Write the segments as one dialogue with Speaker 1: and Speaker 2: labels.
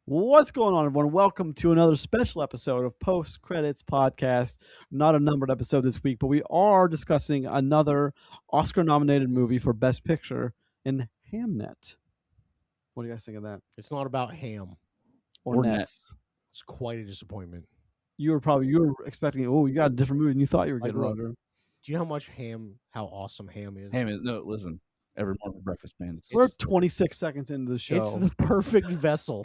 Speaker 1: What's going on, everyone? Welcome to another special episode of Post Credits Podcast. Not a numbered episode this week, but we are discussing another Oscar-nominated movie for Best Picture in Hamnet. What do you guys think of that?
Speaker 2: It's not about ham.
Speaker 1: Or Nets?
Speaker 2: It's quite a disappointment.
Speaker 1: You were expecting, you got a different movie than you thought you were getting,
Speaker 2: look,
Speaker 1: Roger.
Speaker 2: Do you know how awesome ham is?
Speaker 3: Ham is listen. Every morning breakfast, man.
Speaker 1: We're 26 seconds into the show.
Speaker 2: It's the perfect vessel.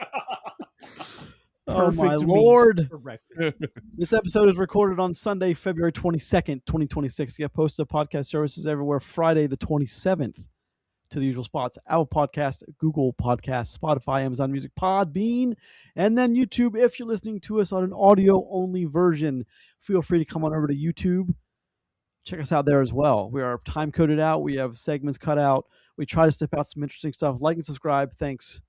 Speaker 1: Oh my
Speaker 2: Perfect meat
Speaker 1: Lord.
Speaker 2: for breakfast.
Speaker 1: This episode is recorded on Sunday, February 22nd, 2026. Get posted to podcast services everywhere Friday the 27th to the usual spots. Apple Podcast, Google Podcast, Spotify, Amazon Music, Podbean, and then YouTube. If you're listening to us on an audio-only version, feel free to come on over to YouTube. Check us out there as well. We are time-coded out. We have segments cut out. We try to step out some interesting stuff. Like and subscribe. Thanks.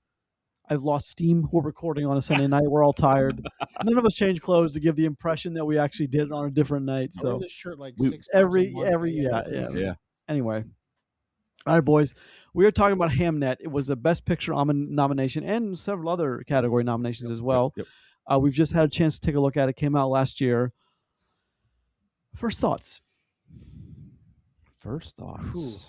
Speaker 1: I've lost steam. We're recording on a Sunday night. We're all tired. None of us changed clothes to give the impression that we actually did it on a different night.
Speaker 2: I wear
Speaker 1: So
Speaker 2: this shirt like
Speaker 3: we-
Speaker 2: 6 times a month.
Speaker 1: yeah. Anyway, all right, boys. We are talking about Hamnet. It was a Best Picture nomination and several other category nominations as well.
Speaker 3: Yep.
Speaker 1: We've just had a chance to take a look at it. Came out last year. First thoughts.
Speaker 3: First thoughts.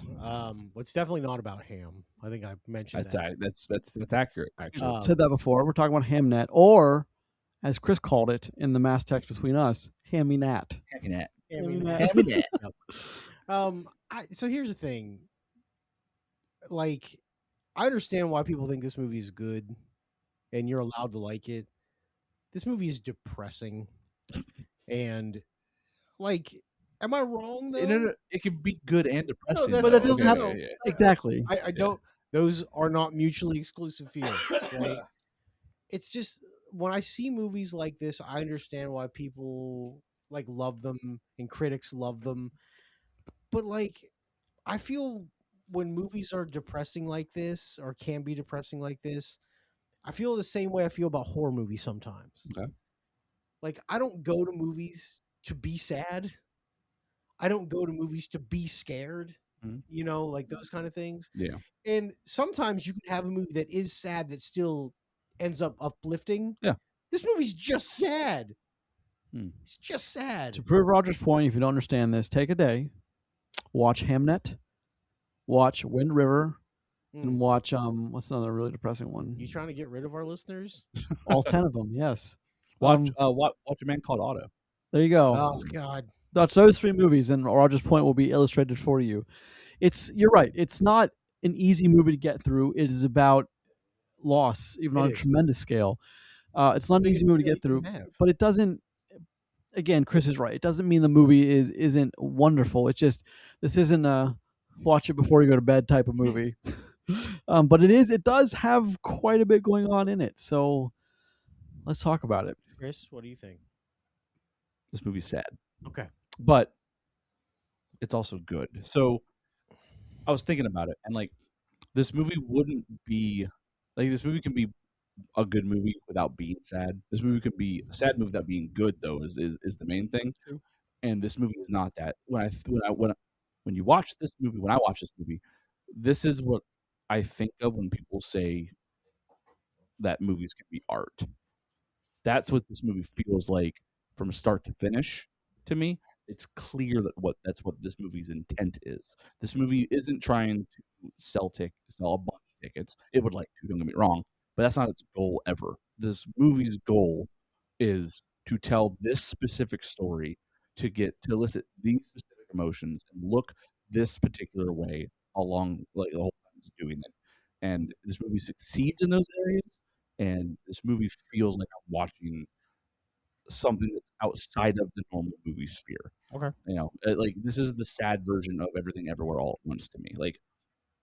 Speaker 2: It's definitely not about ham. I think I mentioned that.
Speaker 3: That's accurate. Actually,
Speaker 1: Said that before. We're talking about Hamnet, or as Chris called it in the mass text between us, Hammy Nat.
Speaker 2: So here's the thing. Like, I understand why people think this movie is good, and you're allowed to like it. This movie is depressing, and like, am I wrong though?
Speaker 3: No, it can be good and depressing.
Speaker 2: that's-
Speaker 1: But that doesn't have
Speaker 3: Okay, yeah.
Speaker 1: exactly.
Speaker 2: I don't. Those are not mutually exclusive feelings, right? It's just when I see movies like this, I understand why people like love them and critics love them. But like, I feel when movies are depressing like this or can be depressing like this, I feel the same way I feel about horror movies sometimes.
Speaker 3: Okay.
Speaker 2: Like, I don't go to movies to be sad. I don't go to movies to be scared.
Speaker 3: Mhm.
Speaker 2: You know, like those kind of things.
Speaker 3: Yeah.
Speaker 2: And sometimes you can have a movie that is sad that still ends up uplifting.
Speaker 3: Yeah.
Speaker 2: This movie's just sad.
Speaker 3: Hmm.
Speaker 2: It's just sad.
Speaker 1: To prove Roger's point, if you don't understand this, take a day, watch Hamnet, watch Wind River, and watch what's another really depressing one?
Speaker 2: You trying to get rid of our listeners?
Speaker 1: All 10 of them, yes.
Speaker 3: Watch a Man Called Otto.
Speaker 1: There you go.
Speaker 2: Oh God.
Speaker 1: Watch those three movies, and Roger's point will be illustrated for you. You're right. It's not an easy movie to get through. It is about loss, even on a tremendous scale. It's not an easy movie to get through, but it doesn't. Again, Chris is right. It doesn't mean the movie isn't wonderful. It's just this isn't a watch it before you go to bed type of movie. But it does have quite a bit going on in it. So let's talk about it.
Speaker 2: Chris, what do you think?
Speaker 3: This movie's sad,
Speaker 2: Okay.
Speaker 3: but it's also good. So I was thinking about it, and like, this movie wouldn't be like this movie can be a good movie without being sad. This movie could be a sad movie without being good, though, is the main thing.
Speaker 2: True.
Speaker 3: And this movie is not that. When you watch this movie, when I watch this movie, this is what I think of when people say that movies can be art. That's what this movie feels like from start to finish to me. It's clear that's what this movie's intent is. This movie isn't trying to sell a bunch of tickets. It would like to, don't get me wrong, but that's not its goal ever. This movie's goal is to tell this specific story, to elicit these specific emotions and look this particular way along, like, the whole time it's doing it. And this movie succeeds in those areas, and this movie feels like I'm watching something that's outside of the normal movie sphere.
Speaker 2: Okay.
Speaker 3: You know, like, this is the sad version of Everything Everywhere All at Once to me. Like,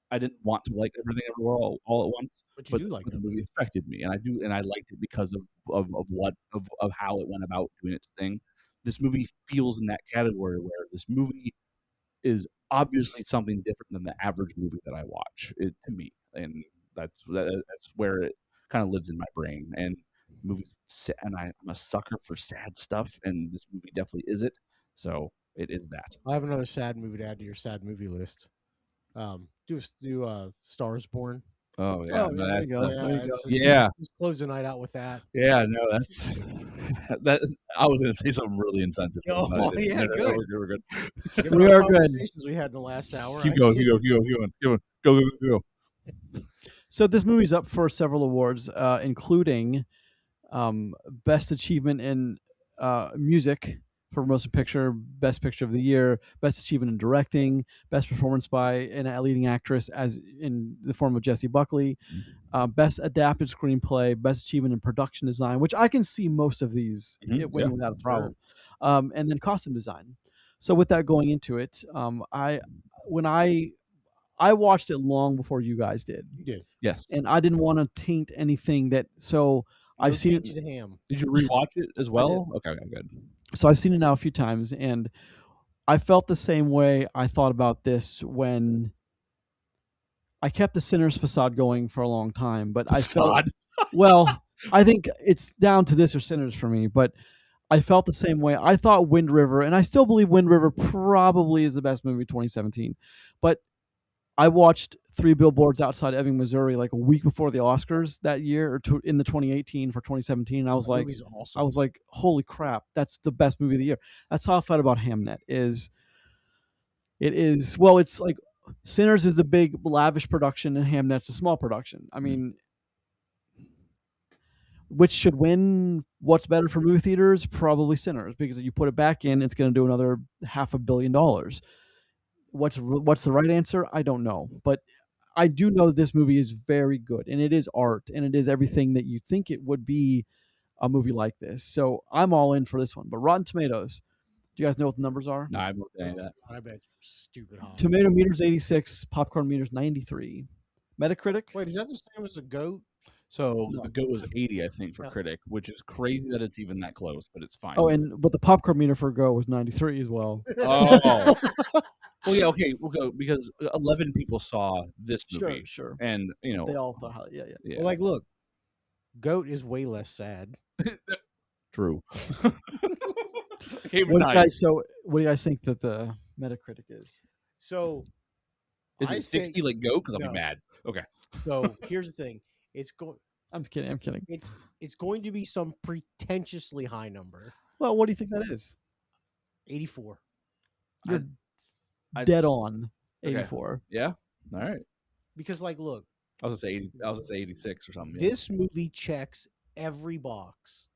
Speaker 3: I didn't want to like Everything Everywhere All at Once,
Speaker 2: But you do like
Speaker 3: the
Speaker 2: it.
Speaker 3: movie affected me, and I liked it because of how it went about doing its thing. This movie feels in that category where this movie is obviously something different than the average movie that I watch. To me, and that's where it kind of lives in my brain. And movies, and I'm a sucker for sad stuff, and this movie definitely is it. So it is that.
Speaker 2: I have another sad movie to add to your sad movie list. Do Stars Born.
Speaker 3: Oh yeah,
Speaker 1: Oh,
Speaker 3: no,
Speaker 1: yeah, there you
Speaker 3: that's
Speaker 1: go.
Speaker 3: the,
Speaker 1: There you go.
Speaker 3: yeah,
Speaker 2: Just close the night out with that.
Speaker 3: yeah. No, that's that. I was gonna say something really insensitive.
Speaker 2: Oh,
Speaker 3: but I didn't.
Speaker 2: yeah,
Speaker 3: No,
Speaker 2: good.
Speaker 3: we're good.
Speaker 2: Given
Speaker 1: We
Speaker 2: our
Speaker 1: are good.
Speaker 2: conversations we had in the last hour,
Speaker 3: Keep
Speaker 2: I
Speaker 3: going,
Speaker 2: just-
Speaker 3: go.
Speaker 1: So this movie's up for several awards, including Best Achievement in Music for Motion Picture, Best Picture of the Year, Best Achievement in Directing, Best Performance by a leading actress as in the form of Jessie Buckley, Best Adapted Screenplay, Best Achievement in Production Design, which I can see most of these
Speaker 3: Mhm,
Speaker 1: winning
Speaker 3: yeah,
Speaker 1: without a
Speaker 2: sure.
Speaker 1: problem, and then Costume Design. So with that going into it, when I watched it long before you guys did,
Speaker 2: You did.
Speaker 3: Yes.
Speaker 1: and I didn't want to taint anything that. So I've
Speaker 2: No
Speaker 1: seen it.
Speaker 2: tainted ham.
Speaker 3: Did you rewatch it as well? Okay, good.
Speaker 1: So I've seen it now a few times, and I felt the same way I thought about this when I kept the Sinner's Facade going for a long time, but I felt,
Speaker 3: Facade.
Speaker 1: well, I think it's down to this or Sinners for me, but I felt the same way. I thought Wind River, and I still believe Wind River probably is the best movie of 2017, but I watched Three Billboards Outside Ebbing, Missouri, like a week before the Oscars that year, or in the 2018 for 2017. And I was
Speaker 2: That
Speaker 1: like,
Speaker 2: movie's awesome.
Speaker 1: holy crap, that's the best movie of the year. That's how I felt about Hamnet. Well, it's like Sinners is the big lavish production, and Hamnet's a small production. I mean, which should win? What's better for movie theaters? Probably Sinners, because if you put it back in, it's going to do another $500 million. What's the right answer? I don't know, but I do know this movie is very good, and it is art, and it is everything that you think it would be a movie like this. So I'm all in for this one. But Rotten Tomatoes, do you guys know what the numbers are?
Speaker 3: No, I haven't looked at any of that.
Speaker 2: I bet it's stupid high.
Speaker 1: Tomato meters 86, popcorn meters 93. Metacritic?
Speaker 2: Wait, is that the same as a goat?
Speaker 3: So
Speaker 1: No.
Speaker 3: the GOAT was 80, I think, for
Speaker 2: Yeah.
Speaker 3: critic, which is crazy that it's even that close, but it's fine.
Speaker 1: Oh, but the popcorn meter for Go was 93 as well.
Speaker 3: Oh. Well, yeah, okay, we'll go because 11 people saw this movie,
Speaker 1: Sure.
Speaker 3: and
Speaker 1: They all thought, yeah.
Speaker 3: yeah,
Speaker 2: Well, like, look, goat is way less sad.
Speaker 3: true.
Speaker 1: What do you guys think that the Metacritic is?
Speaker 2: So,
Speaker 3: Is
Speaker 2: I
Speaker 3: it
Speaker 2: say-
Speaker 3: 60 like GOAT? Because I'll
Speaker 2: No.
Speaker 3: be mad. Okay.
Speaker 2: So here's the thing: it's going.
Speaker 1: I'm kidding.
Speaker 2: It's going to be some pretentiously high number.
Speaker 1: Well, what do you think that is?
Speaker 2: 84.
Speaker 1: You're
Speaker 3: I'd
Speaker 1: dead
Speaker 3: s-
Speaker 1: on
Speaker 3: Okay.
Speaker 1: 84.
Speaker 3: Yeah. All right.
Speaker 2: Because, like, look,
Speaker 3: I was gonna say 80. I was gonna say 86 or something.
Speaker 2: this movie checks every box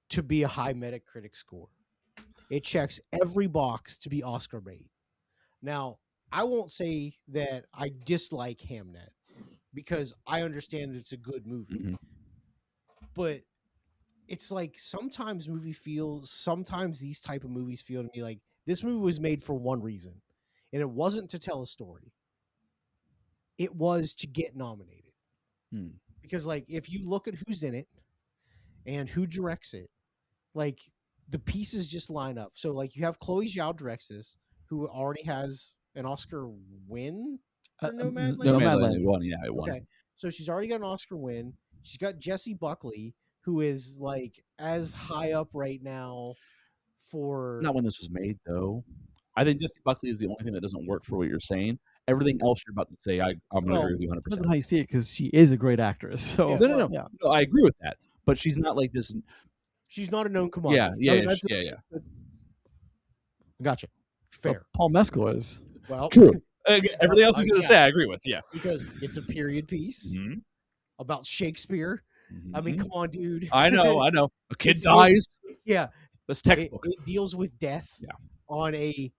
Speaker 2: to be a high Metacritic score. It checks every box to be Oscar bait. Now, I won't say that I dislike Hamnet because I understand that it's a good movie.
Speaker 3: Mhm.
Speaker 2: But it's like sometimes these type of movies feel to me like this movie was made for one reason, and it wasn't to tell a story. It was to get nominated.
Speaker 3: Hmm.
Speaker 2: Because, like, if you look at who's in it and who directs it, like, the pieces just line up. So, like, you have Chloé Zhao directs this, who already has an Oscar win for Nomadland.
Speaker 1: Nomadland.
Speaker 3: It won. Yeah, it won.
Speaker 2: Okay, so she's already got an Oscar win. She's got Jessie Buckley, who is like as high up right now for
Speaker 3: Not when this was made, though. I think Jessie Buckley is the only thing that doesn't work for what you're saying. Everything else you're about to say, I'm going to
Speaker 2: Well,
Speaker 3: agree with you 100%.
Speaker 1: Depends on how you see it, because she is a great actress. So
Speaker 2: Yeah,
Speaker 3: No.
Speaker 1: yeah.
Speaker 3: No, I agree with that. But she's not like this.
Speaker 2: she's not a known commodity.
Speaker 3: Yeah.
Speaker 2: I mean, that's gotcha. Fair.
Speaker 1: Paul Mescal is.
Speaker 2: Well,
Speaker 3: True. Everything else he's going to
Speaker 2: yeah.
Speaker 3: say, I agree with. Yeah.
Speaker 2: because it's a period piece
Speaker 3: Mhm.
Speaker 2: about Shakespeare. I mean,
Speaker 3: Mhm.
Speaker 2: come on, dude.
Speaker 3: I know. A kid
Speaker 2: It's-
Speaker 3: dies.
Speaker 2: Yeah,
Speaker 3: That's
Speaker 2: it,
Speaker 3: textbook.
Speaker 2: it deals with death
Speaker 3: Yeah.
Speaker 2: on a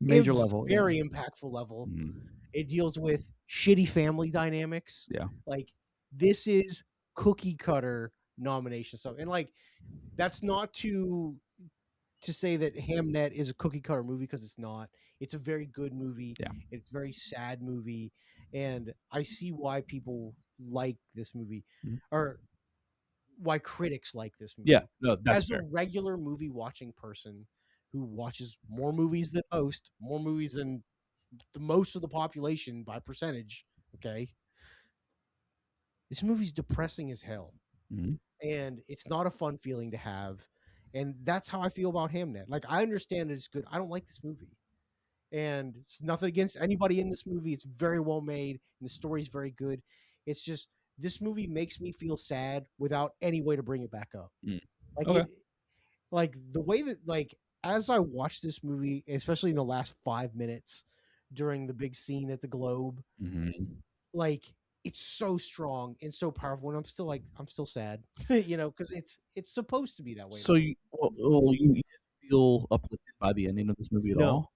Speaker 1: Major level. yeah.
Speaker 2: very impactful level.
Speaker 3: Mhm.
Speaker 2: It deals with shitty family dynamics.
Speaker 3: Yeah.
Speaker 2: Like, this is cookie cutter nomination stuff. And, like, that's not to say that Hamnet is a cookie cutter movie, because it's not. It's a very good movie.
Speaker 3: Yeah.
Speaker 2: It's a very sad movie. And I see why people like this movie,
Speaker 3: Mhm.
Speaker 2: or why critics like this movie.
Speaker 3: Yeah. No, that's
Speaker 2: As
Speaker 3: fair.
Speaker 2: a regular movie watching person who watches more movies than most, more movies than the most of the population by percentage, okay, this movie's depressing as hell.
Speaker 3: Mhm.
Speaker 2: And it's not a fun feeling to have. And that's how I feel about Hamnet. Like, I understand that it's good. I don't like this movie. And it's nothing against anybody in this movie. It's very well made, and the story's very good. It's just this movie makes me feel sad without any way to bring it back up.
Speaker 3: Mm.
Speaker 2: Like
Speaker 3: Okay.
Speaker 2: it, like the way that like as I watched this movie, especially in the last 5 minutes during the big scene at the Globe, like it's so strong and so powerful. And I'm still sad, because it's supposed to be that way.
Speaker 3: So you didn't feel uplifted by the ending of this movie at
Speaker 2: No.
Speaker 3: all?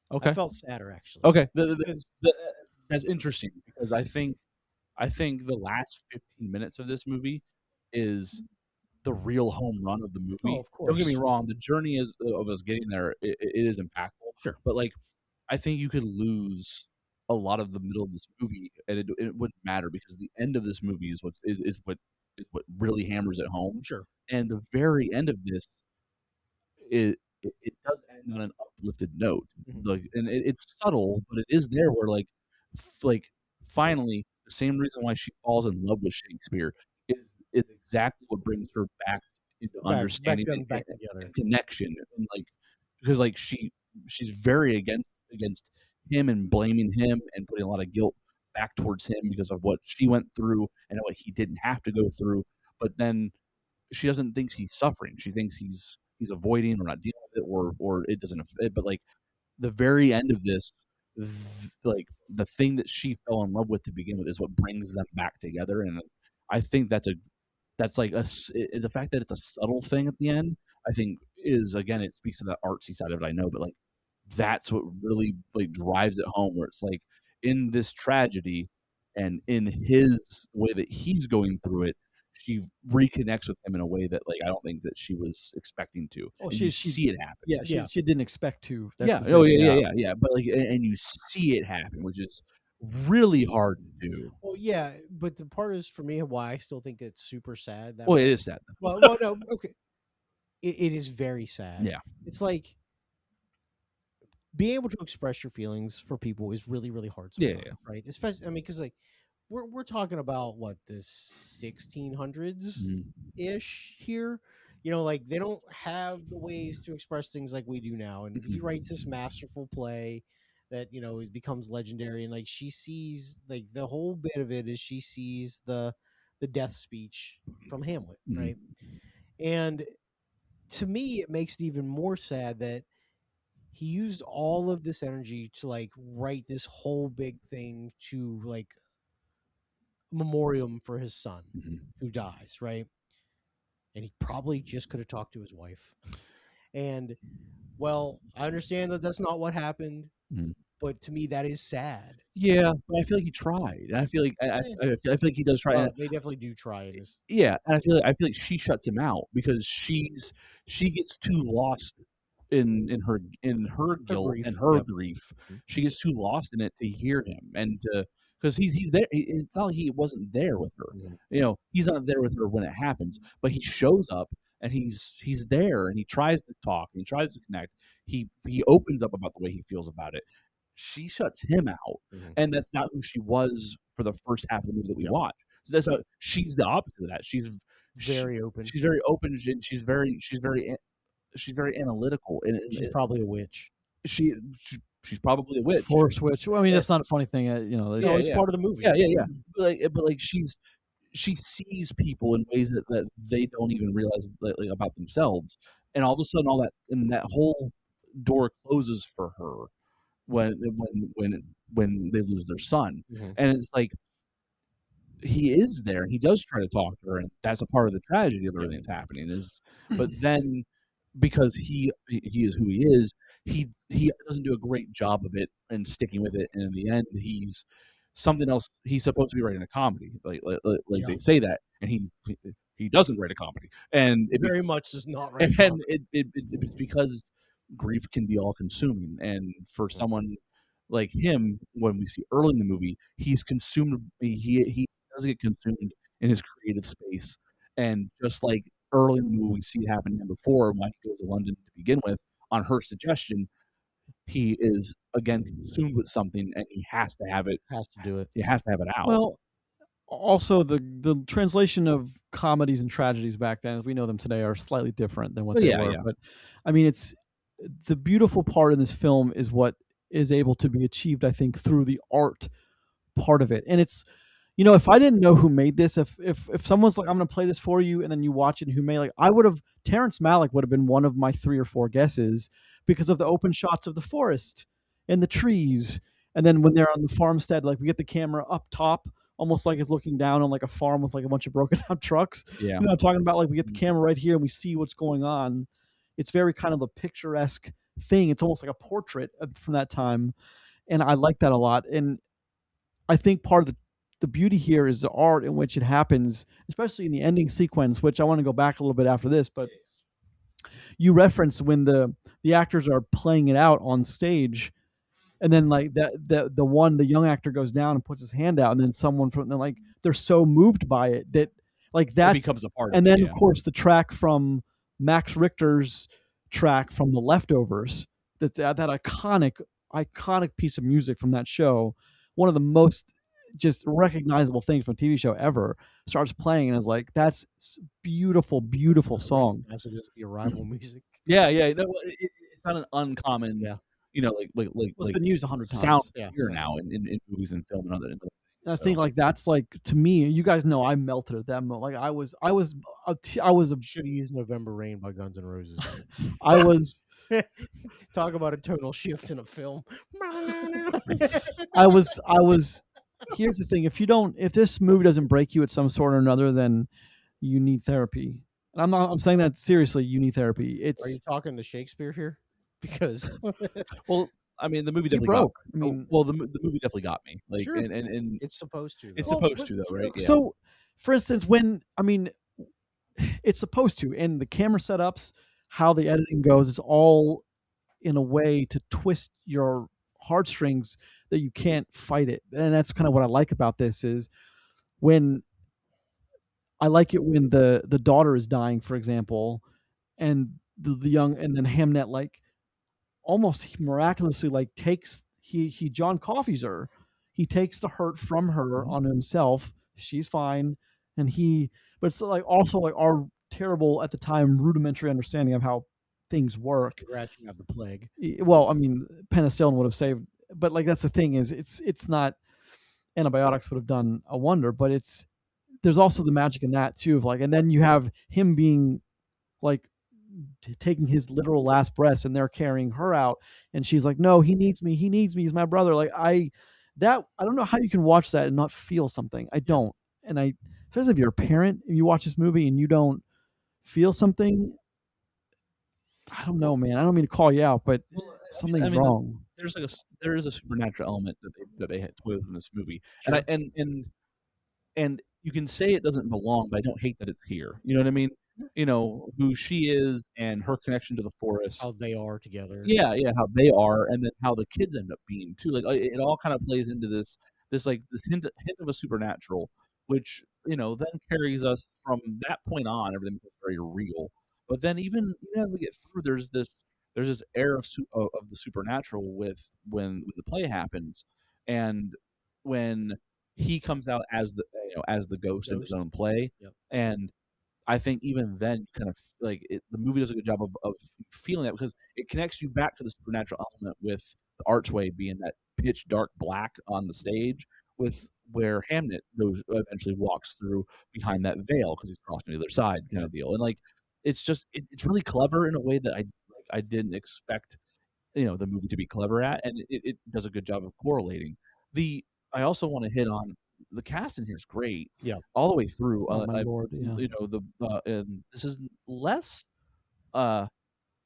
Speaker 3: Okay.
Speaker 2: I felt sadder actually.
Speaker 3: Okay.
Speaker 2: Because
Speaker 3: That's interesting because I think the last 15 minutes of this movie is the real home run of the movie.
Speaker 2: of
Speaker 3: Don't get me
Speaker 2: course.
Speaker 3: wrong, the journey of us getting there, it is impactful.
Speaker 2: Sure.
Speaker 3: But like, I think you could lose a lot of the middle of this movie, and it wouldn't matter because the end of this movie is what really hammers it home.
Speaker 2: Sure.
Speaker 3: And the very end of this, it does end on an uplifted note. Like, and it's subtle, but it is there where like finally the same reason why she falls in love with Shakespeare is exactly what brings her back into understanding
Speaker 2: back together.
Speaker 3: and connection, and like because like she's very against him and blaming him and putting a lot of guilt back towards him because of what she went through and what he didn't have to go through. But then she doesn't think he's suffering. She thinks he's avoiding or not dealing with it or it doesn't fit. But like the very end of this, like the thing that she fell in love with to begin with is what brings them back together. And I think that's like the fact that it's a subtle thing at the end. I think is again it speaks to the artsy side of it. I know, but like that's what really like drives it home. Where it's like in this tragedy and in his way that he's going through it, she reconnects with him in a way that like I don't think that she was expecting to.
Speaker 1: Oh,
Speaker 3: and you see it happen.
Speaker 1: Yeah, she didn't expect to. That's
Speaker 3: Yeah.
Speaker 1: the
Speaker 3: Oh,
Speaker 1: thing,
Speaker 3: yeah. But like, and you see it happen, which is really hard to do.
Speaker 2: Well, yeah, but the part is for me why I still think it's super sad. That
Speaker 3: Well, it is sad.
Speaker 2: well, no, okay, it is very sad.
Speaker 3: Yeah.
Speaker 2: It's like being able to express your feelings for people is really, really hard.
Speaker 3: Yeah,
Speaker 2: Sometimes, right? Especially, I mean, because like we're talking about what this 1600s ish here. Like they don't have the ways to express things like we do now. And he writes this masterful play that becomes legendary. And like she sees, like the whole bit of it is she sees the death speech from Hamlet, right? And to me, it makes it even more sad that he used all of this energy to like write this whole big thing to like memoriam for his son who dies, right? And he probably just could have talked to his wife. And well, I understand that that's not what happened, but to me that is sad.
Speaker 3: Yeah, but I feel like he tried. And I feel like I feel like he does try.
Speaker 2: They definitely do try in this.
Speaker 3: Yeah, and I feel like she shuts him out because she gets too lost in her guilt
Speaker 2: grief.
Speaker 3: and her grief. She gets too lost in it to hear him and to because he's there. It's not like he wasn't there with her. He's not there with her when it happens, but he shows up and he's there and he tries to talk and he tries to connect. He opens up about the way he feels about it. She shuts him out, and that's not who she was for the first half of the movie that we watched. So she's the opposite of that. She's
Speaker 2: very open.
Speaker 3: She's very open, and she's very analytical. And
Speaker 2: she's probably a witch.
Speaker 3: She's probably a witch.
Speaker 1: Forced witch. Well, I mean, that's not a funny thing.
Speaker 2: It's part of the movie.
Speaker 3: Yeah. But like she sees people in ways that they don't even realize like, about themselves, and all of a sudden, all that and that whole door closes for her when they lose their son, and it's like he is there and he does try to talk to her, and that's a part of the tragedy of everything that's happening. But then because he is who he is, he doesn't do a great job of it and sticking with it, and in the end, he's something else. He's supposed to be writing a comedy, like they say that, and he doesn't write a comedy, and
Speaker 2: it very much does not write.
Speaker 3: And it's because grief can be all consuming, and for someone like him, when we see early in the movie, he's consumed. He does get consumed in his creative space, and just like early in the movie, we see it happen to him before when he goes to London to begin with. On her suggestion, he is again consumed with something, and he has to have it.
Speaker 2: Has to do it.
Speaker 3: He has to have it out.
Speaker 1: Well, also the translation of comedies and tragedies back then, as we know them today, are slightly different than what they were.
Speaker 3: Yeah.
Speaker 1: But I mean, it's the beautiful part in this film is what is able to be achieved, I think, through the art part of it. And it's, if I didn't know who made this, if someone's like, I'm going to play this for you, and then you watch it, and who made, like, Terrence Malick would have been one of my 3 or 4 guesses because of the open shots of the forest and the trees. And then when they're on the farmstead, like, we get the camera up top, almost like it's looking down on like a farm with like a bunch of broken down trucks.
Speaker 3: Yeah.
Speaker 1: I'm talking about, like, we get the camera right here and we see what's going on. It's very kind of a picturesque thing. It's almost like a portrait from that time. And I like that a lot. And I think part of the beauty here is the art in which it happens, especially in the ending sequence, which I want to go back a little bit after this, but you referenced when the actors are playing it out on stage, and then like the young actor goes down and puts his hand out, and then someone from then, like, they're so moved by it that, like,
Speaker 3: It
Speaker 1: that's
Speaker 3: becomes a part of
Speaker 1: and
Speaker 3: it.
Speaker 1: then
Speaker 3: Yeah.
Speaker 1: of course the track from Max Richter's track from The Leftovers, that iconic piece of music from that show, one of the most just recognizable things from a TV show ever, starts playing, and is like, that's beautiful, beautiful song.
Speaker 2: As it is the Arrival music.
Speaker 3: Yeah. No, it's not an uncommon.
Speaker 2: Yeah.
Speaker 3: Like
Speaker 1: It's been used 100 times.
Speaker 3: sound
Speaker 2: Yeah.
Speaker 3: here now in movies and film and other things.
Speaker 1: And I think, like, that's, like, to me, you guys know I melted at that moment. Like, I was a
Speaker 2: Should have used November Rain by Guns N' Roses.
Speaker 1: I was
Speaker 2: Talk about a tonal shift in a film.
Speaker 1: I was here's the thing, if this movie doesn't break you at some sort or another, then you need therapy. And I'm saying that seriously, you need therapy.
Speaker 2: Are you
Speaker 1: It's
Speaker 2: talking to Shakespeare here? Because
Speaker 3: Well, I mean, the movie
Speaker 1: he
Speaker 3: definitely
Speaker 1: broke.
Speaker 3: got.
Speaker 1: I mean,
Speaker 3: Well, the movie definitely got me. Like,
Speaker 2: Sure.
Speaker 3: and
Speaker 2: it's supposed to.
Speaker 3: it's
Speaker 2: though.
Speaker 3: supposed to, though, right? Yeah.
Speaker 1: so for instance, it's supposed to, and the camera setups, how the editing goes, it's all in a way to twist your heartstrings that you can't fight it. And that's kind of what I like about this, is when I like it when the daughter is dying, for example, and the young, and then Hamnet, like, almost miraculously, like, takes he John Coffee's her. He takes the hurt from her on himself. She's fine, and but it's like also like our terrible at the time rudimentary understanding of how things work.
Speaker 2: Congrats, you have the plague.
Speaker 1: Well, I mean, penicillin would have saved, but, like, that's the thing, is it's not, antibiotics would have done a wonder, but there's also the magic in that too, of, like, and then you have him being, like, taking his literal last breaths, and they're carrying her out, and she's like, no, he needs me, he's my brother. Like, I don't know how you can watch that and not feel something. I don't. And especially if you're a parent and you watch this movie and you don't feel something, I don't know, man. I don't mean to call you out, but something's wrong.
Speaker 3: There is a supernatural element that they had with in this movie,
Speaker 2: Sure.
Speaker 3: and you can say it doesn't belong, but I don't hate that it's here. You know what I mean? Who she is and her connection to the forest.
Speaker 2: How they are together.
Speaker 3: Yeah, how they are, and then how the kids end up being too. Like, it all kind of plays into this hint of a supernatural, which then carries us from that point on. Everything becomes very real. But then even as we get through, there's this air of the supernatural with when the play happens, and when he comes out as the ghost in his own play,
Speaker 2: Yep.
Speaker 3: and I think even then, you kind of like the movie does a good job of feeling that, because it connects you back to the supernatural element with the archway being that pitch dark black on the stage, with where Hamnet eventually walks through behind that veil because he's crossing to the other side, kind of deal. And like, it's just it's really clever in a way that I didn't expect the movie to be clever at, and it does a good job of correlating. I also want to hit on the cast in here is great.
Speaker 2: Yeah.
Speaker 3: All the way through.
Speaker 1: Oh my lord! Yeah.
Speaker 3: And this is less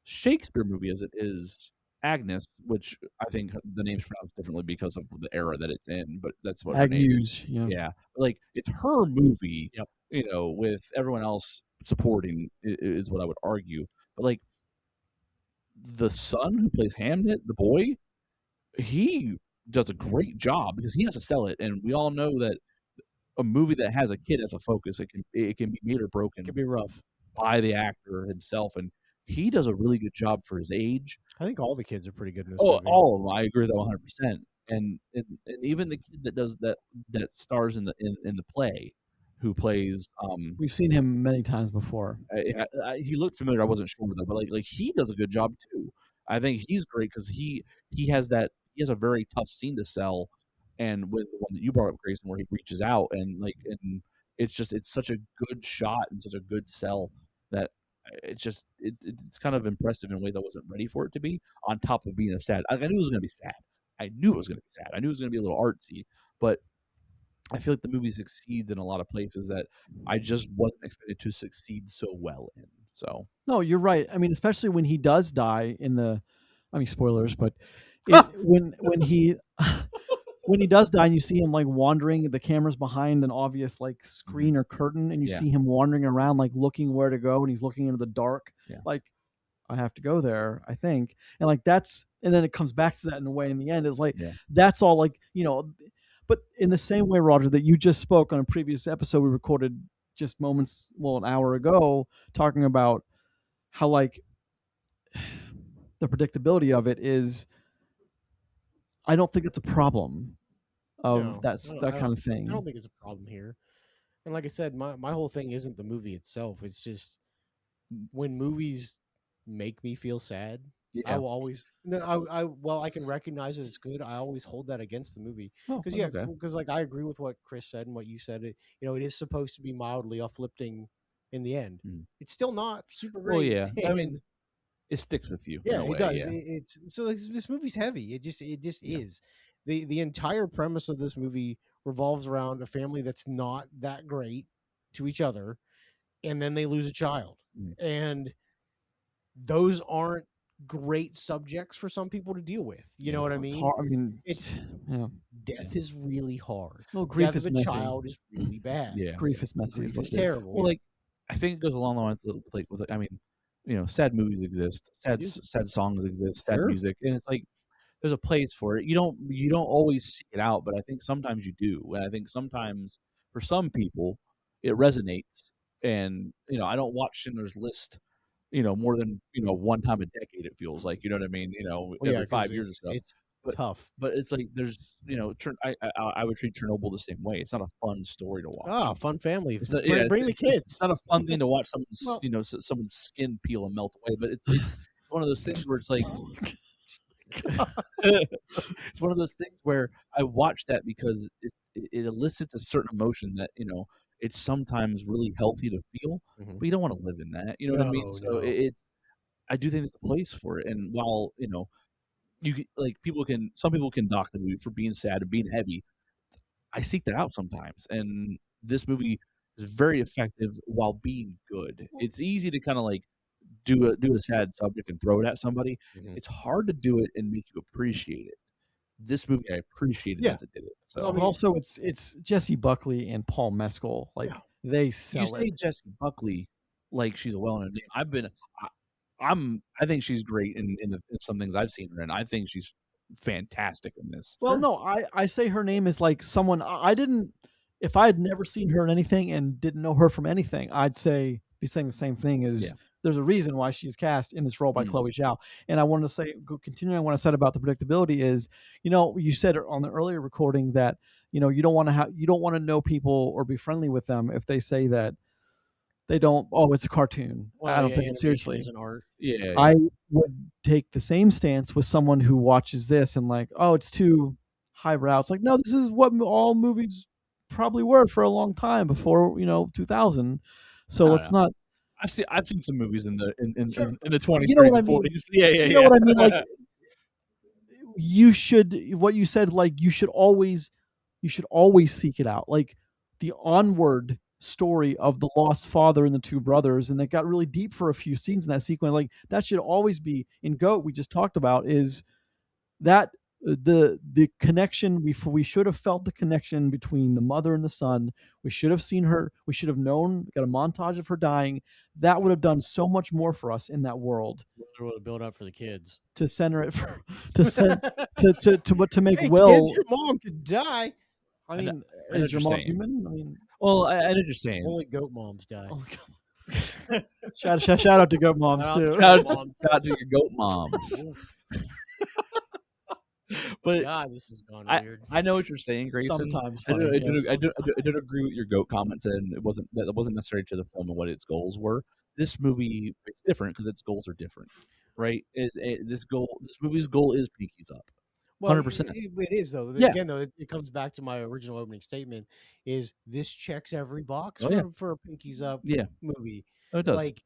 Speaker 3: Shakespeare movie as it is Agnes, which I think the name's pronounced differently because of the era that it's in, but that's what her name is.
Speaker 1: Agnews. Yeah.
Speaker 3: Yeah, like it's her movie.
Speaker 2: Yep.
Speaker 3: With everyone else supporting is what I would argue. But like the son who plays Hamnet, the boy, he does a great job because he has to sell it, and we all know that a movie that has a kid as a focus, it can be made or broken.
Speaker 2: It can be rough.
Speaker 3: By the actor himself, and he does a really good job for his age.
Speaker 2: I think all the kids are pretty good in this
Speaker 3: Oh,
Speaker 2: movie.
Speaker 3: all of them. I agree with that 100%. And even the kid that does that stars in the play, who plays
Speaker 1: We've seen him many times before.
Speaker 3: he looked familiar. I wasn't sure though, but like he does a good job too. I think he's great because he has that has a very tough scene to sell, and with the one that you brought up, Grayson, where he reaches out and it's such a good shot and such a good sell that it's kind of impressive in ways I wasn't ready for it to be. On top of being a sad, I knew it was going to be sad. I knew it was going to be sad. I knew it was going to be a little artsy, but I feel like the movie succeeds in a lot of places that I just wasn't expected to succeed so well in. So
Speaker 1: No, you're right. I mean, especially when he does die in the, I mean, spoilers, but when he when he does die and you see him like wandering, the camera's behind an obvious like screen or curtain, and you
Speaker 3: Yeah.
Speaker 1: see him wandering around like looking where to go, and he's looking into the dark.
Speaker 3: Yeah.
Speaker 1: Like, I have to go there, I think. And like and then it comes back to that in a way in the end. Is like that's all like, but in the same way, Roger, that you just spoke on a previous episode we recorded just an hour ago, talking about how like the predictability of it is, I don't think it's a problem of that kind of thing.
Speaker 2: I don't think it's a problem here. And like I said, my whole thing isn't the movie itself. It's just when movies make me feel sad, I will always I can recognize that it's good. I always hold that against the movie because like I agree with what Chris said and what you said. It is supposed to be mildly uplifting in the end. It's still not super great.
Speaker 3: Well, yeah, I mean, it sticks with you.
Speaker 2: Yeah,
Speaker 3: in a way,
Speaker 2: it does.
Speaker 3: Yeah.
Speaker 2: It's so like, this movie's heavy. It just is. The entire premise of this movie revolves around a family that's not that great to each other, and then they lose a child, and those aren't great subjects for some people to deal with. You know what I mean?
Speaker 1: It's hard. I mean,
Speaker 2: death is really hard.
Speaker 1: Well, grief
Speaker 2: death
Speaker 1: is
Speaker 2: of a
Speaker 1: messy.
Speaker 2: child is really bad.
Speaker 3: Yeah,
Speaker 1: grief is messy.
Speaker 2: Grief
Speaker 1: is
Speaker 2: is terrible.
Speaker 3: Well, like I think it goes along the lines of like with I mean, sad movies exist, sad songs exist, sad music, and it's like there's a place for it. You don't always seek it out, but I think sometimes you do, and I think sometimes for some people it resonates. And I don't watch Schindler's List, more than one time a decade. It feels like, you know what I mean. Every 5 years or so.
Speaker 2: It's tough,
Speaker 3: but it's like there's I would treat Chernobyl the same way. It's not a fun story to watch.
Speaker 2: Ah, fun family.
Speaker 3: Bring
Speaker 2: the kids.
Speaker 3: It's not a fun thing to watch someone's someone's skin peel and melt away. But it's one of those things where it's like. It's one of those things where I watch that because it elicits a certain emotion that it's sometimes really healthy to feel, but you don't want to live in that. You know what I mean? So I do think there's a place for it. And while some people can dock the movie for being sad and being heavy, I seek that out sometimes. And this movie is very effective while being good. It's easy to kind of like do a sad subject and throw it at somebody. It's hard to do it and make you appreciate it. This movie, I appreciated as it did it. So
Speaker 1: but also it's Jessie Buckley and Paul Mescal. Like they sell
Speaker 3: you say Jessie Buckley like she's a well-known name. I think she's great in some things I've seen her in. I think she's fantastic in this.
Speaker 1: Well, no, I say her name is like someone I didn't. If I had never seen her in anything and didn't know her from anything, I'd be saying the same thing as. There's a reason why she's cast in this role by Chloé Zhao. And I wanted to say, continuing on what I said about the predictability is, you said on the earlier recording that, you don't want to know people or be friendly with them if they say that they don't, it's a cartoon.
Speaker 2: Well,
Speaker 1: I don't take it seriously.
Speaker 2: It's an art.
Speaker 3: Yeah.
Speaker 1: I would take the same stance with someone who watches this and like, it's too highbrow. It's like, no, this is what all movies probably were for a long time before, 2000. So let's not.
Speaker 3: I've seen some movies in the 20s,
Speaker 1: you know
Speaker 3: 30s,
Speaker 1: what I
Speaker 3: and
Speaker 1: mean?
Speaker 3: 40s. Yeah.
Speaker 1: You know what I mean? Like what you said, like you should always seek it out. Like the onward story of the lost father and the two brothers, and it got really deep for a few scenes in that sequence. Like that should always be in GOAT. We just talked about is that the connection. We should have felt the connection between the mother and the son. We should have seen her. We should have known. Got a montage of her dying. That would have done so much more for us in that world.
Speaker 2: Would have built up for the kids
Speaker 1: to center it to make Will.
Speaker 2: Kids, your mom could die.
Speaker 1: I mean, is your mom human? I mean,
Speaker 3: well, I know what you're saying.
Speaker 2: Only goat moms die.
Speaker 1: Shout out to goat moms too.
Speaker 3: Shout out to your goat moms. But
Speaker 2: God, this has gone weird.
Speaker 3: I know what you're saying, Grayson.
Speaker 1: Sometimes
Speaker 3: I did agree with your goat comments, and it wasn't necessary to the film and what its goals were. This movie, it's different because its goals are different, right? This movie's goal is Pinky's Up.
Speaker 2: Well,
Speaker 3: 100%.
Speaker 2: it is though.
Speaker 3: Yeah.
Speaker 2: Again, though, it comes back to my original opening statement: is this checks every box
Speaker 3: Oh, yeah.
Speaker 2: for a Pinkies Up
Speaker 3: Yeah.
Speaker 2: movie?
Speaker 3: Oh, it does.
Speaker 2: Like,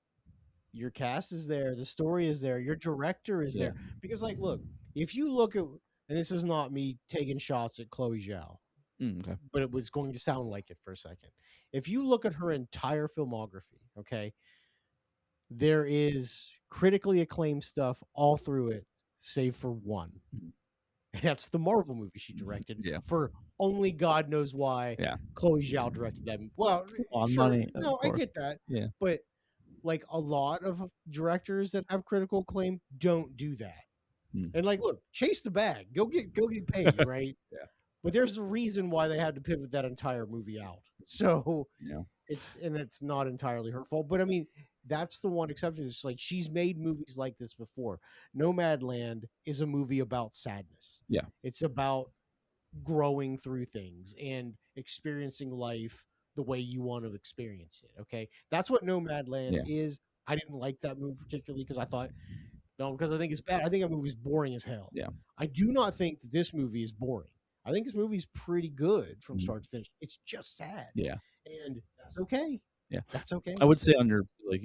Speaker 2: your cast is there, the story is there, your director is
Speaker 3: Yeah.
Speaker 2: there. Because, like, look, if you look at, and this is not me taking shots at Chloé Zhao,
Speaker 3: Okay.
Speaker 2: but it was going to sound like it for a second. If you look at her entire filmography, okay, there is critically acclaimed stuff all through it, save for one.
Speaker 3: Mhm.
Speaker 2: And that's the Marvel movie she directed.
Speaker 3: Yeah.
Speaker 2: For only God knows why.
Speaker 3: Yeah.
Speaker 2: Chloé Zhao directed that. Well,
Speaker 1: On
Speaker 2: sure,
Speaker 1: money, of
Speaker 2: no, I
Speaker 1: course.
Speaker 2: get that.
Speaker 3: Yeah.
Speaker 2: But like a lot of directors that have critical acclaim don't do that.
Speaker 3: Hmm.
Speaker 2: And like, look, chase the bag. Go get paid, right?
Speaker 3: Yeah.
Speaker 2: But there's a reason why they had to pivot that entire movie out. So
Speaker 3: Yeah.
Speaker 2: it's not entirely her fault. But I mean, that's the one exception. It's like she's made movies like this before. Nomadland is a movie about sadness.
Speaker 3: Yeah.
Speaker 2: It's about growing through things and experiencing life the way you want to experience it. Okay. That's what Nomadland
Speaker 3: Yeah.
Speaker 2: is. I didn't like that movie particularly because I thought, no, because I think it's bad. I think that movie's boring as hell.
Speaker 3: Yeah.
Speaker 2: I do not think that this movie is boring. I think this movie's pretty good from
Speaker 3: Mhm.
Speaker 2: start to finish. It's just sad.
Speaker 3: Yeah.
Speaker 2: And that's okay.
Speaker 3: Yeah.
Speaker 2: That's okay.
Speaker 3: I would say under like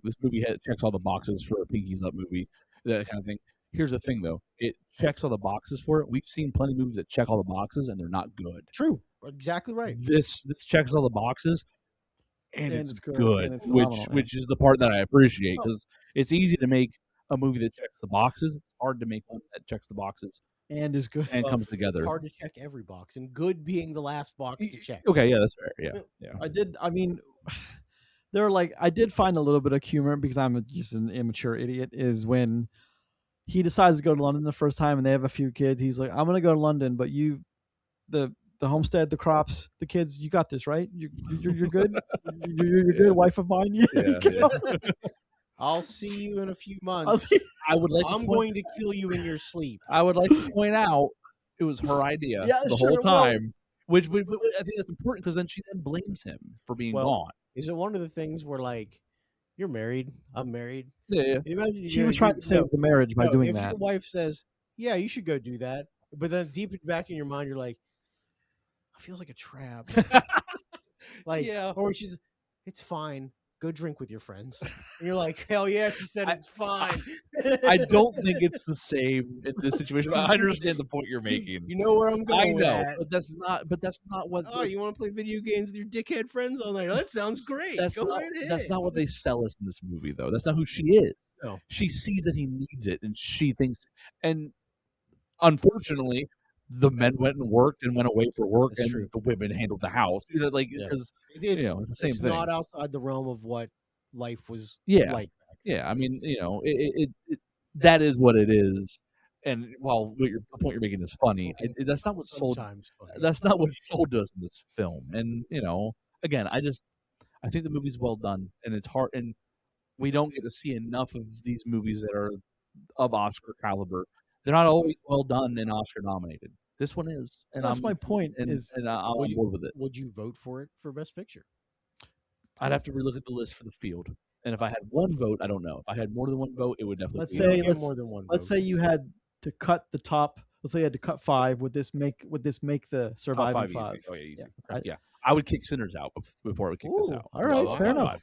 Speaker 3: this movie checks all the boxes for a Pinkies Up movie, that kind of thing. Here's the thing though, it checks all the boxes for it. We've seen plenty of movies that check all the boxes and they're not good.
Speaker 2: True. Exactly right.
Speaker 3: This checks all the boxes, and it's good,
Speaker 1: and it's
Speaker 3: which
Speaker 1: phenomenal, yeah.
Speaker 3: which is the part that I appreciate because it's easy to make a movie that checks the boxes. It's hard to make one that checks the boxes
Speaker 1: And is good.
Speaker 3: and
Speaker 2: Well,
Speaker 3: comes together.
Speaker 2: It's hard to check every box, and good being the last box to check.
Speaker 3: Okay, yeah, that's fair. Yeah, yeah.
Speaker 1: I mean, there are like, I did find a little bit of humor because I'm just an immature idiot. Is when he decides to go to London the first time and they have a few kids. He's like, I'm going to go to London, but you, the homestead, the crops, the kids, you got this, right? You're good. You're good, wife of mine.
Speaker 3: Yeah.
Speaker 2: I'll see you in a few
Speaker 1: I'll
Speaker 2: months.
Speaker 1: see-
Speaker 3: I would like.
Speaker 2: I'm going to kill you in your sleep.
Speaker 3: I would like to point out it was her idea
Speaker 1: Yeah,
Speaker 3: the
Speaker 1: sure,
Speaker 3: whole
Speaker 1: well-
Speaker 3: time, which I think that's important because then she then blames him for being
Speaker 2: Well,
Speaker 3: gone.
Speaker 2: Is it one of the things where, like, you're married, I'm married?
Speaker 3: Yeah,
Speaker 2: Imagine,
Speaker 1: She was trying to save the marriage by doing
Speaker 2: if
Speaker 1: that.
Speaker 2: your wife says, yeah, you should go do that, but then deep back in your mind, you're like, it feels like a trap. Like,
Speaker 3: Yeah.
Speaker 2: or it's fine. Go drink with your friends. And you're like, hell yeah, she said it's fine.
Speaker 3: I don't think it's the same in this situation. But I understand the point you're making.
Speaker 2: You know where I'm going.
Speaker 3: I
Speaker 2: with
Speaker 3: know,
Speaker 2: that.
Speaker 3: but that's not what.
Speaker 2: Oh, you want to play video games with your dickhead friends all night? Oh, that sounds great.
Speaker 3: That's
Speaker 2: Go
Speaker 3: not,
Speaker 2: right ahead.
Speaker 3: that's not what they sell us in this movie, though. That's not who she is.
Speaker 2: No.
Speaker 3: She sees that he needs it, and she thinks. And unfortunately, the men went and worked and went away for work,
Speaker 2: That's
Speaker 3: and
Speaker 2: true.
Speaker 3: the women handled the house. You know, like
Speaker 2: Yeah.
Speaker 3: because
Speaker 2: It's
Speaker 3: it's the same thing.
Speaker 2: not outside the realm of what life was
Speaker 3: Yeah.
Speaker 2: like.
Speaker 3: Yeah, I mean, that is what it is. And while the point you're making is funny, that's not what sold.
Speaker 2: Sometimes funny.
Speaker 3: That's not what sold us in this film. And again, I think the movie's well done, and it's hard, and we don't get to see enough of these movies that are of Oscar caliber. They're not always well done and Oscar nominated. This one is, and
Speaker 1: That's my point.
Speaker 3: And,
Speaker 1: Is
Speaker 3: and I'm on board with it.
Speaker 2: Would you vote for it for Best Picture?
Speaker 3: I'd have to relook at the list for the field, and if I had one vote, I don't know. If I had more than one vote, it would definitely.
Speaker 1: Let's
Speaker 3: be
Speaker 1: say-
Speaker 2: You get
Speaker 1: let's-
Speaker 2: more than one.
Speaker 1: let's
Speaker 2: vote.
Speaker 1: say you had to cut the top. Let's say you had to cut 5. Would this make the
Speaker 3: top
Speaker 1: surviving
Speaker 3: 5
Speaker 1: 5?
Speaker 3: easy. Oh yeah, easy.
Speaker 1: Yeah.
Speaker 3: Yeah, I would kick Sinners out before I would kick this
Speaker 1: Ooh,
Speaker 3: out.
Speaker 1: all right,
Speaker 3: Top
Speaker 1: fair enough.
Speaker 3: 5.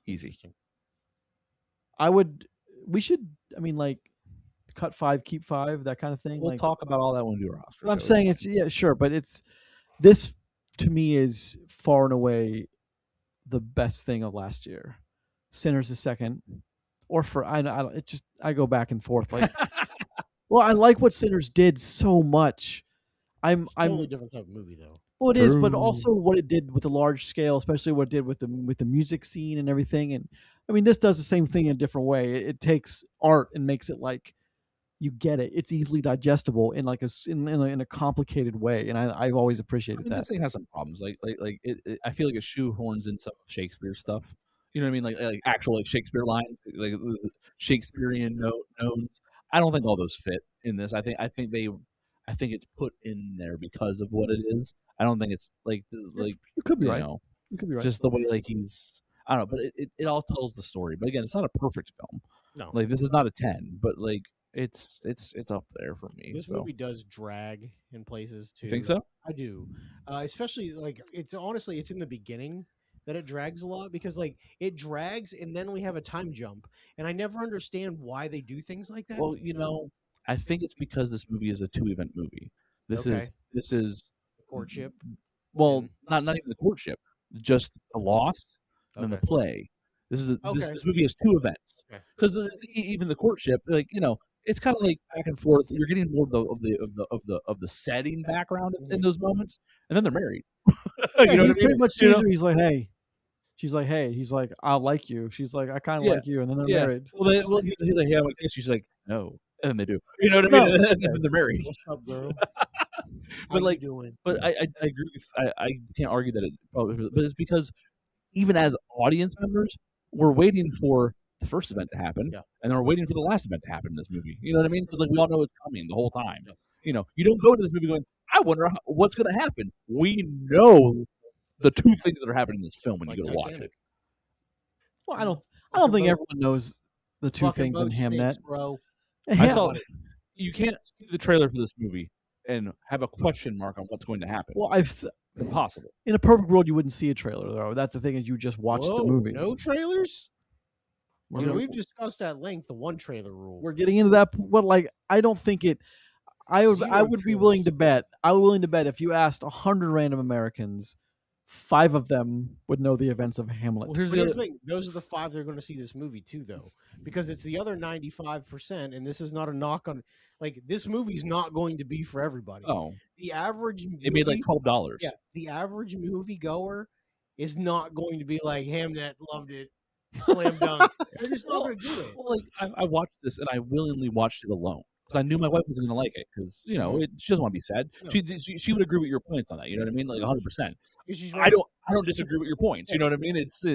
Speaker 3: Easy.
Speaker 2: Interesting.
Speaker 1: I would. We should. I mean, like, cut 5, keep 5, that kind of thing.
Speaker 3: We'll
Speaker 1: like,
Speaker 3: talk about all that when we do our Oscar.
Speaker 1: I'm
Speaker 3: show.
Speaker 1: saying it's sure, but this to me is far and away the best thing of last year. Sinners is second, or for I don't. It just I go back and forth. Like, well, I like what Sinners did so much. I'm
Speaker 2: Totally different type of movie though.
Speaker 1: well, it is, but
Speaker 3: True.
Speaker 1: also what it did with the large scale, especially what it did with the music scene and everything. And I mean, this does the same thing in a different way. It takes art and makes it like you get it. It's easily digestible in like in a complicated way, and I've always
Speaker 3: I
Speaker 1: appreciated
Speaker 3: mean,
Speaker 1: that.
Speaker 3: this thing has some problems. I feel like it shoehorns in some Shakespeare stuff. You know what I mean? Like actual like Shakespeare lines, like Shakespearean notes. I don't think all those fit in this. I think it's put in there because of what it is. I don't think it's like
Speaker 1: You could be
Speaker 3: you
Speaker 1: right.
Speaker 3: know,
Speaker 1: You could be right.
Speaker 3: just the way like he's. I don't know, but it all tells the story. But again, it's not a perfect film.
Speaker 2: No.
Speaker 3: Like this is not a 10, but like it's up there for me.
Speaker 2: This
Speaker 3: So
Speaker 2: movie does drag in places too.
Speaker 3: you think so?
Speaker 2: I do, especially like it's honestly it's in the beginning that it drags a lot because like it drags and then we have a time jump and I never understand why they do things like that.
Speaker 3: Well, I think it's because this movie is a 2-event movie. This
Speaker 2: Okay.
Speaker 3: is
Speaker 2: Courtship.
Speaker 3: well,
Speaker 2: and-
Speaker 3: not even the courtship, just a loss and then the
Speaker 2: Okay.
Speaker 3: play. This
Speaker 2: Okay.
Speaker 3: movie has 2 events
Speaker 2: Okay.
Speaker 3: because even the courtship, like it's kind of like back and forth. You're getting more of the setting background in those moments, and then they're married.
Speaker 1: Yeah,
Speaker 3: You know
Speaker 1: he
Speaker 3: what I
Speaker 1: pretty
Speaker 3: mean?
Speaker 1: much sees her. He's like, hey. She's like, hey. He's like, I like you. She's like, I kind of
Speaker 3: Yeah,
Speaker 1: like you. And then they're
Speaker 3: yeah.
Speaker 1: married.
Speaker 3: Well, he's like, yeah, I guess. She's like, no, and then they do. You know what I
Speaker 1: No,
Speaker 3: mean? And
Speaker 1: okay.
Speaker 3: then they're married.
Speaker 2: What's up, girl?
Speaker 3: But
Speaker 2: How
Speaker 3: like,
Speaker 2: you doing?
Speaker 3: but I agree with I can't argue that it probably, but it's because even as audience members, we're waiting for the first event to happen,
Speaker 2: Yeah.
Speaker 3: and then we're waiting for the last event to happen in this movie. You know what I mean? Because like we all know it's coming the whole time. You don't go to this movie going, I wonder what's going to happen. We know the 2 things that are happening in this film when
Speaker 2: Like
Speaker 3: you go to watch it.
Speaker 2: Titanic.
Speaker 1: Well, I don't
Speaker 2: Fucking
Speaker 1: think
Speaker 2: boat-
Speaker 1: everyone knows the 2
Speaker 2: fucking
Speaker 1: things in
Speaker 2: boat stinks,
Speaker 1: Hamnet.
Speaker 2: bro.
Speaker 3: I
Speaker 1: Ham-
Speaker 3: saw you can't see the trailer for this movie and have a question mark on what's going to happen.
Speaker 1: Well,
Speaker 3: Impossible.
Speaker 1: in a perfect world, you wouldn't see a trailer though. That's the thing is you just watch
Speaker 2: Whoa,
Speaker 1: the movie.
Speaker 2: No trailers? I
Speaker 1: You
Speaker 2: mean,
Speaker 1: know,
Speaker 2: we've discussed at length the 1 trailer rule.
Speaker 1: we're getting into that, but like I don't think it. I would
Speaker 2: Zero
Speaker 1: be willing to
Speaker 2: trailers.
Speaker 1: bet. I would be willing to bet if you asked 100 random Americans, 5 of them would know the events of Hamlet.
Speaker 3: Well, here's
Speaker 2: But
Speaker 3: the
Speaker 2: here's
Speaker 3: other.
Speaker 2: the thing: those are the 5 that are going to see this movie too, though, because it's the other 95%. And this is not a knock on, like, this movie's not going to be for everybody.
Speaker 3: Oh,
Speaker 2: The average
Speaker 3: it made like
Speaker 2: movie-
Speaker 3: $12.
Speaker 2: yeah, the average moviegoer is not going to be like Hamnet loved it, slam dunk. They're just not going to do it.
Speaker 3: Well, like I watched this and I willingly watched it alone because I knew my wife wasn't going to like it because
Speaker 2: Mhm.
Speaker 3: she doesn't want to be sad.
Speaker 2: No.
Speaker 3: She would agree with your points on that. You know what I mean? Like 100%.
Speaker 2: Because she's
Speaker 3: I
Speaker 2: right.
Speaker 3: don't disagree with your points. You know what I mean? It's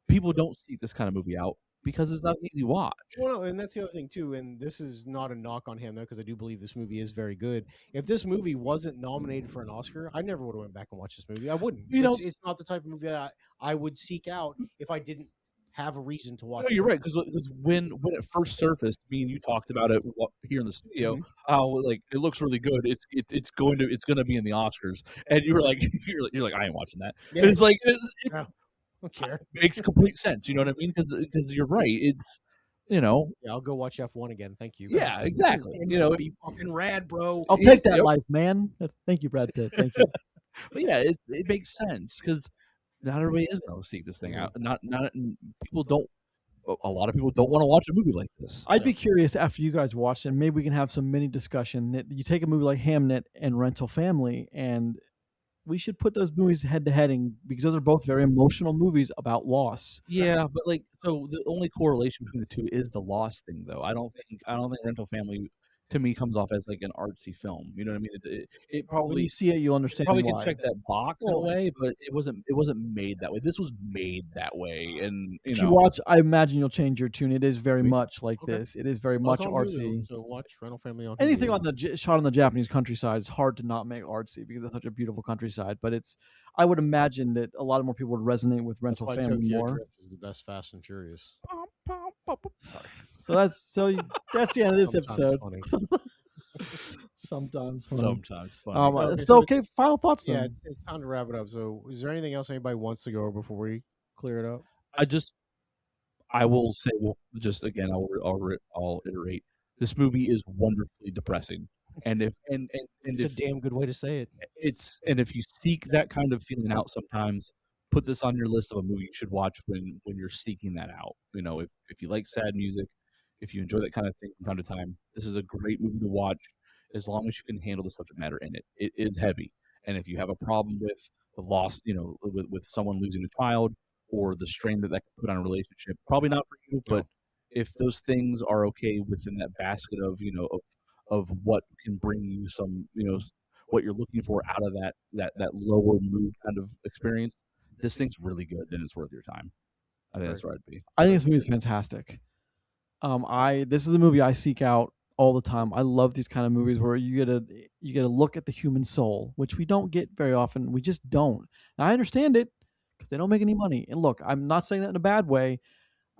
Speaker 3: people don't seek this kind of movie out because it's not an easy watch.
Speaker 2: Well, no, and that's the other thing too. And this is not a knock on him, though, because I do believe this movie is very good. If this movie wasn't nominated for an Oscar, I never would have went back and watched this movie. I wouldn't. It's not the type of movie that I would seek out if I didn't have a reason to watch.
Speaker 3: No, you're right because when it first surfaced, me and you talked about it here in the studio. How like it looks really good. It's going to be in the Oscars, and you were like you're like I ain't watching that.
Speaker 2: Yeah.
Speaker 3: And it's like
Speaker 2: I don't care.
Speaker 3: makes complete sense. You know what I mean? Because you're right. It's
Speaker 2: Yeah, I'll go watch F1 again. Thank you.
Speaker 3: yeah, exactly.
Speaker 2: And
Speaker 3: You know,
Speaker 2: it'd be fucking rad, bro.
Speaker 1: I'll take that
Speaker 3: Yep.
Speaker 1: life, man. Thank you, Brad Pitt. Thank you.
Speaker 3: but yeah, it makes sense because not everybody is going to seek this thing out. Not people don't. A lot of people don't want to watch a movie like this.
Speaker 1: I'd be curious after you guys watch it, maybe we can have some mini discussion that you take a movie like Hamnet and Rental Family, and we should put those movies head to head because those are both very emotional movies about loss.
Speaker 3: Yeah, but like, so the only correlation between the two is the loss thing, though. I don't think Rental Family to me comes off as like an artsy film. You know what I mean? It
Speaker 1: When
Speaker 3: probably
Speaker 1: you see it, you'll understand
Speaker 3: probably
Speaker 1: why.
Speaker 3: can check that box in a
Speaker 1: Well-
Speaker 3: way, but it wasn't made that way. This was made that way, and
Speaker 1: If you watch, I imagine you'll change your tune. It is very much like
Speaker 2: Okay.
Speaker 1: this. It is very
Speaker 2: Well,
Speaker 1: much
Speaker 2: it's on
Speaker 1: artsy.
Speaker 2: Hulu, so watch Rental Family on
Speaker 1: Anything
Speaker 2: Hulu.
Speaker 1: on the shot on the Japanese countryside is hard to not make artsy because it's such a beautiful countryside. But I would imagine that a lot more people would resonate with
Speaker 2: That's
Speaker 1: Rental
Speaker 2: why
Speaker 1: Family
Speaker 2: Tokyo
Speaker 1: more.
Speaker 2: Drift is the best Fast and Furious.
Speaker 3: sorry.
Speaker 1: So that's the end of this
Speaker 2: Sometimes
Speaker 1: episode.
Speaker 2: funny.
Speaker 1: Sometimes funny.
Speaker 3: Sometimes funny.
Speaker 2: Okay,
Speaker 1: So
Speaker 2: so
Speaker 1: okay, final thoughts then.
Speaker 2: Yeah, it's time to wrap it up. So, is there anything else anybody wants to go over before we clear it up?
Speaker 3: I will say, well, just again, I'll iterate. This movie is wonderfully depressing, and if
Speaker 2: It's a damn good way to say it.
Speaker 3: if you seek that kind of feeling out, sometimes put this on your list of a movie you should watch when you're seeking that out. If you like sad music, if you enjoy that kind of thing from time to time, this is a great movie to watch as long as you can handle the subject matter in it. It is heavy, and if you have a problem with the loss, with someone losing a child or the strain that can put on a relationship, probably not for you. But if those things are okay within that basket of what can bring you some, what you're looking for out of that lower mood kind of experience, this thing's really good and it's worth your time. I think that's where I'd be.
Speaker 1: I think this movie is fantastic. This is the movie I seek out all the time. I love these kind of movies where you get a look at the human soul, which we don't get very often. We just don't. And I understand it because they don't make any money. And look, I'm not saying that in a bad way.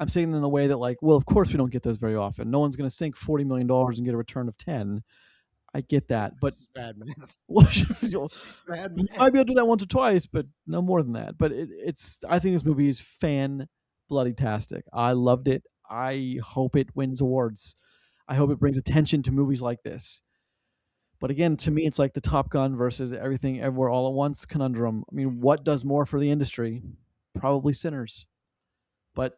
Speaker 1: I'm saying in the way that, like, well, of course we don't get those very often. No one's going to sink $40 million and get a return of 10. I get that, but
Speaker 2: It's bad math.
Speaker 1: you
Speaker 2: It's bad
Speaker 1: might
Speaker 2: math.
Speaker 1: be able to do that once or twice, but no more than that. But it's I think this movie is fan bloody tastic. I loved it. I hope it wins awards. I hope it brings attention to movies like this. But again, to me, it's like the Top Gun versus Everything Everywhere All at Once conundrum. I mean, what does more for the industry? Probably Sinners. But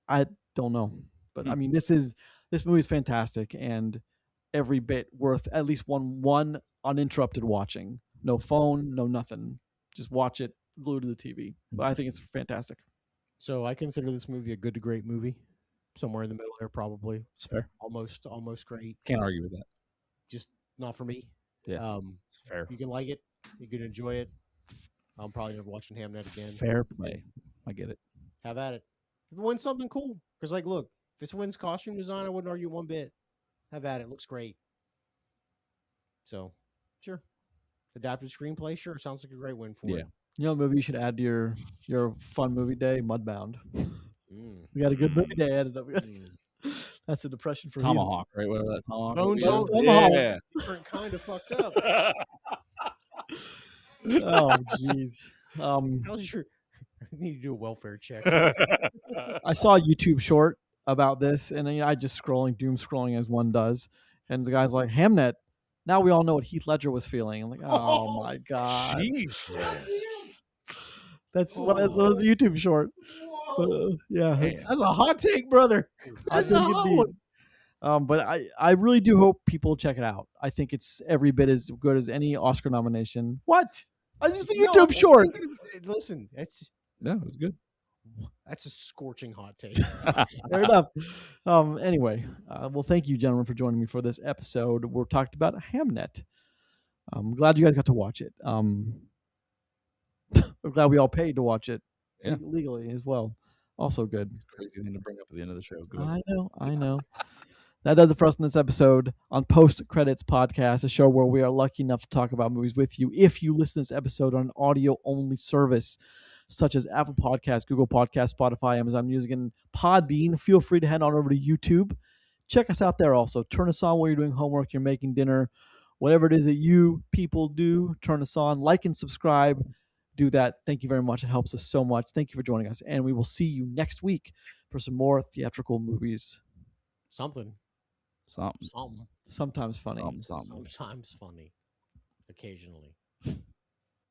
Speaker 1: I don't know. But I mean, this movie is fantastic and every bit worth at least one uninterrupted watching. No phone, no nothing. Just watch it glued to the TV. But I think it's fantastic.
Speaker 2: So I consider this movie a good to great movie. Somewhere in the middle there, probably.
Speaker 3: It's fair.
Speaker 2: Almost great.
Speaker 3: Can't argue with that.
Speaker 2: Just not for me.
Speaker 3: Yeah, it's fair.
Speaker 2: You can like it. You can enjoy it. I'm probably never watching Hamnet again.
Speaker 3: Fair play. I get it.
Speaker 2: Have at it. If it wins something cool, because like, look, if this wins costume design, I wouldn't argue one bit. Have at it. Looks great. So, sure. Adapted screenplay, sure. Sounds like a great win for it.
Speaker 1: You know, what movie you should add to your fun movie day? Mudbound.
Speaker 2: Mm.
Speaker 1: We got a good movie day added up. That's a depression for
Speaker 3: Tomahawk, right? Whatever that Tomahawk.
Speaker 2: Bones
Speaker 3: movie
Speaker 2: all
Speaker 3: is.
Speaker 1: Tomahawk.
Speaker 3: Yeah.
Speaker 2: Different kind of fucked up.
Speaker 1: Oh, jeez.
Speaker 2: How's your? I need to do a welfare check.
Speaker 1: I saw a YouTube short about this, and I just doom scrolling as one does, and the guy's like, "Hamnet." Now we all know what Heath Ledger was feeling. I'm like, oh my god,
Speaker 3: Jesus.
Speaker 1: that's what that was a YouTube short. Yeah,
Speaker 3: Man.
Speaker 1: it's
Speaker 2: That's a hot take, brother.
Speaker 1: I
Speaker 2: That's
Speaker 1: think
Speaker 2: a
Speaker 1: it'd
Speaker 2: hot
Speaker 1: be-
Speaker 2: one.
Speaker 1: but I really do hope people check it out. I think it's every bit as good as any Oscar nomination. What? I just a
Speaker 2: No, I'm
Speaker 1: YouTube
Speaker 2: just
Speaker 1: short.
Speaker 2: thinking of- Listen,
Speaker 3: Yeah, it was good.
Speaker 2: that's a scorching hot take.
Speaker 1: Fair enough. Anyway, well, thank you, gentlemen, for joining me for this episode. We're talking about Hamnet. I'm glad you guys got to watch it. We're glad we all paid to watch it
Speaker 3: Yeah.
Speaker 1: legally as well. Also good.
Speaker 3: Crazy thing to bring up at the end of the show. Good.
Speaker 1: I know. That does it for us in this episode on Post Credits Podcast, a show where we are lucky enough to talk about movies with you. If you listen to this episode on an audio-only service, such as Apple Podcasts, Google Podcasts, Spotify, Amazon Music, and Podbean, feel free to head on over to YouTube. Check us out there also. Turn us on while you're doing homework, you're making dinner, whatever it is that you people do, turn us on. Like and subscribe. Do that. Thank you very much. It helps us so much. Thank you for joining us. And we will see you next week for some more theatrical movies.
Speaker 2: Something.
Speaker 3: Something.
Speaker 2: Something.
Speaker 1: Sometimes funny.
Speaker 3: Something.
Speaker 2: Sometimes funny. Occasionally.